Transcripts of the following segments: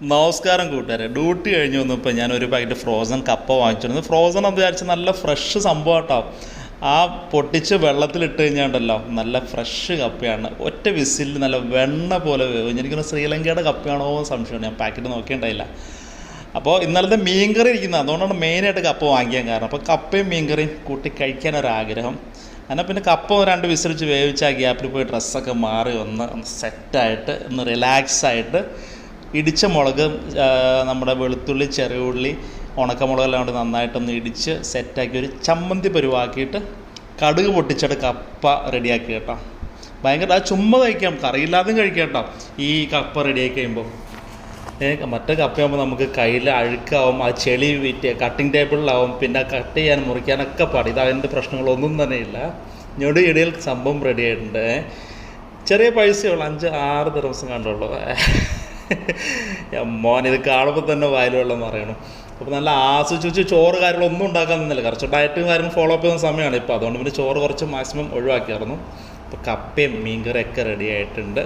നമസ്കാരം കൂട്ടുകാരെ. ഡ്യൂട്ടി കഴിഞ്ഞ് വന്നപ്പോൾ ഞാനൊരു പാക്കറ്റ് ഫ്രോസൺ കപ്പ വാങ്ങിച്ചിരുന്നു. ഫ്രോസൺ എന്ന് വിചാരിച്ചാൽ നല്ല ഫ്രഷ് സംഭവം കേട്ടോ. ആ പൊട്ടിച്ച് വെള്ളത്തിലിട്ട് കഴിഞ്ഞാണ്ടല്ലോ നല്ല ഫ്രഷ് കപ്പയാണ്. ഒറ്റ വിസിലിൽ നല്ല വെണ്ണ പോലെ വേവും. എനിക്കൊന്ന് ശ്രീലങ്കയുടെ കപ്പയാണോ സംശയമാണ്, ഞാൻ പാക്കറ്റ് നോക്കിയിട്ടുണ്ടായില്ല. അപ്പോൾ ഇന്നലത്തെ മീൻകറി ഇരിക്കുന്നത്, അതുകൊണ്ടാണ് മെയിനായിട്ട് കപ്പ വാങ്ങിക്കാൻ കാരണം. അപ്പോൾ കപ്പയും മീൻകറിയും കൂട്ടി കഴിക്കാനൊരാഗ്രഹം. എന്നാൽ പിന്നെ കപ്പ 2 വിസിലിച്ച് വേവിച്ച് ആ ഗ്യാപ്പിൽ പോയി ഡ്രസ്സൊക്കെ മാറി ഒന്ന് സെറ്റായിട്ട് ഒന്ന് റിലാക്സായിട്ട് ഇടിച്ച മുളക്, നമ്മുടെ വെളുത്തുള്ളി, ചെറിയ ഉള്ളി, ഉണക്കമുളകെല്ലാം കൊണ്ട് നന്നായിട്ടൊന്ന് ഇടിച്ച് സെറ്റാക്കി ഒരു ചമ്മന്തി പരുവാക്കിയിട്ട് കടുക് പൊട്ടിച്ചിട്ട് കപ്പ റെഡിയാക്കി കേട്ടോ. ഭയങ്കര അത് ചുമ്മാ കഴിക്കാം, കറിയില്ലാതെയും കഴിക്കാം കേട്ടോ ഈ കപ്പ റെഡിയാക്കി കഴിയുമ്പോൾ. മറ്റേ കപ്പയാകുമ്പോൾ നമുക്ക് കയ്യിൽ അഴുക്കാവും, ആ ചെളി വീറ്റ് കട്ടിങ് ടേബിളിലാവും, പിന്നെ കട്ട് ചെയ്യാൻ മുറിക്കാനൊക്കെ പാടും. ഇത് അതിൻ്റെ പ്രശ്നങ്ങളൊന്നും തന്നെ ഇല്ല. ഞൊടി ഇടയിൽ സംഭവം റെഡി ആയിട്ടുണ്ട്. ചെറിയ പൈസയുള്ളൂ, 5-6 ദിവസം കണ്ടുള്ളൂ. മോനിത് കാണുമ്പോൾ തന്നെ വായിലുള്ള പറയണം. അപ്പോൾ നല്ല ആസ്വദിച്ച് ചോറ് കാര്യങ്ങളൊന്നും ഉണ്ടാക്കാൻ നിന്നില്ല. കുറച്ച് ഡയറ്റും കാര്യങ്ങൾ ഫോളോ അപ്പ് ചെയ്യുന്ന സമയമാണ് ഇപ്പോൾ, അതുകൊണ്ട് പിന്നെ ചോറ് കുറച്ച് മാക്സിമം ഒഴിവാക്കിയായിരുന്നു. അപ്പോൾ കപ്പയും മീൻകറിയൊക്കെ റെഡി ആയിട്ടുണ്ട്.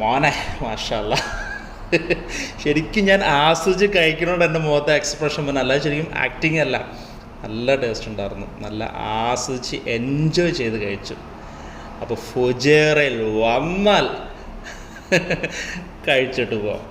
മോനെ മാഷാല്ലാ, ശരിക്കും ഞാൻ ആസ്വദിച്ച് കഴിക്കണോണ്ട് എൻ്റെ മുഖത്തെ എക്സ്പ്രഷൻ പിന്നെ അല്ല, ശരിക്കും ആക്ടിങ് അല്ല, നല്ല ടേസ്റ്റ് ഉണ്ടായിരുന്നു. നല്ല ആസ്വദിച്ച് എൻജോയ് ചെയ്ത് കഴിച്ചു. അപ്പോൾ ഫുജേറയിൽ വന്നാൽ കഴിച്ചിട്ട് പോവാം.